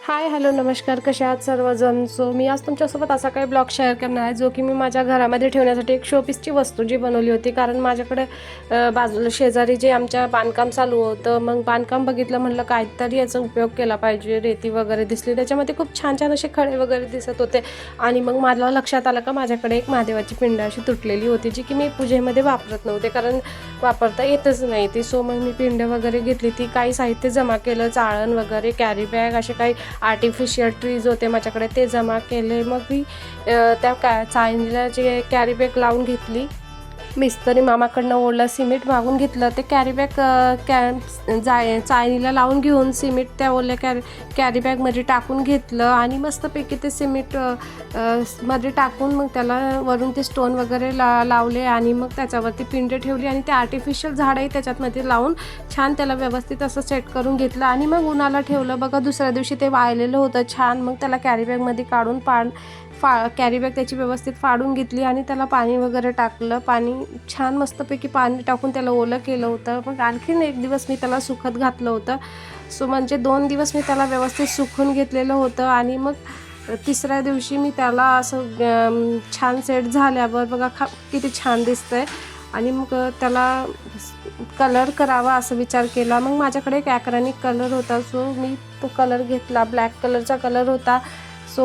Hi hello नमस्कार, कशा आहात सर्वजण. सो मी आज तुमच्यासोबत असा काही ब्लॉग शेअर करणार आहे जो की मी माझ्या घरामध्ये ठेवण्यासाठी एक शोपीसची वस्तू जी बनवली होती. कारण माझ्याकडे बाजूला शेजारी जे आमच्या बांधकाम चालू होतं, मग बांधकाम बघितलं, म्हणलं काहीतरी याचा उपयोग केला पाहिजे. रेती वगैरे दिसली, त्याच्यामध्ये खूप छान छान असे खडे वगैरे दिसत होते. आणि मग मला लक्षात आलं का माझ्याकडे एक महादेवाची पिंड अशी तुटलेली होती, जी की मी पूजेमध्ये वापरत नव्हते, कारण वापरता येतच नाही ती. सो मग मी पिंड वगैरे घेतली, ती काही साहित्य जमा केलं, चाळण वगैरे, कॅरी बॅग, असे काही आर्टिफिशियल ट्रीज होते माझ्याकडे, ते जमा केले. मग मी त्या चाळणीला जे कॅरी बॅग लावून घेतली. मिस्त्री मामाकडनं ओलं सिमेंट मागून घेतलं. ते कॅरी बॅग चाळणीला लावून घेऊन सिमेंट त्या ओल्या कॅरी बॅगमध्ये टाकून घेतलं आणि मस्तपैकी ते सिमेंट मध्ये टाकून मग त्याला वरून ते स्टोन वगैरे लावले आणि मग त्याच्यावरती पिंड ठेवली आणि ते आर्टिफिशियल झाडही त्याच्यातमध्ये लावून छान त्याला व्यवस्थित असं सेट करून घेतलं आणि मग उन्हाला ठेवलं. बघा, दुसऱ्या दिवशी ते वाळलेलं होतं छान. मग त्याला कॅरी बॅगमध्ये काढून कॅरी बॅग त्याची व्यवस्थित फाडून घेतली आणि त्याला पाणी वगैरे टाकलं. पाणी छान मस्तपैकी पाणी टाकून त्याला ओलं केलं होतं. मग आणखीन एक दिवस मी त्याला सुकत घातलं होतं. सो म्हणजे 2 दिवस मी त्याला व्यवस्थित सुकून घेतलेलं होतं आणि मग तिसऱ्या दिवशी मी त्याला असं छान सेट झाल्यावर बघा किती छान दिसतंय. आणि मग त्याला कलर करावा असं विचार केला. मग माझ्याकडे एक ॲक्रेलिक कलर होता, सो मी तो कलर घेतला. ब्लॅक कलरचा कलर होता. सो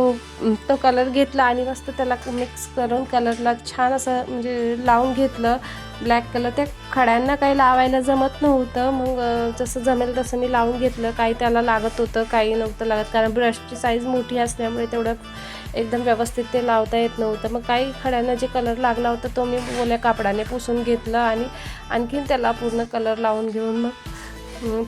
तो कलर घेतला आणि मस्त त्याला मिक्स करून कलरला छान असं म्हणजे लावून घेतलं. ब्लॅक कलर त्या खड्यांना काही लावायला जमत नव्हतं, मग जसं जमेल तसं मी लावून घेतलं. काही त्याला लागत होतं, काही नव्हतं लागत, कारण ब्रशची साईज मोठी असल्यामुळे तेवढं एकदम व्यवस्थित ते लावता येत नव्हतं. मग काही खड्यांना जे कलर लागला होता तो मी ओल्या कापडाने पुसून घेतलं आणि आणखीन त्याला पूर्ण कलर लावून घेऊन मग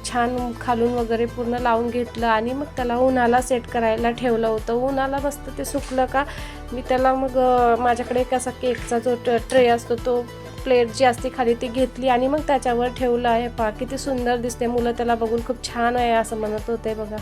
छान खालून वगैरे पूर्ण लावून घेतलं आणि मग त्याला उन्हाला सेट करायला ठेवलं होतं. उन्हाला मस्त ते सुकलं का मी त्याला मग माझ्याकडे एक असा केकचा जो ट्रे असतो, तो प्लेट जी असते खाली ती घेतली आणि मग त्याच्यावर ठेवलं आहे. किती सुंदर दिसते. मुलं त्याला बघून खूप छान आहे असं म्हणत होते बघा.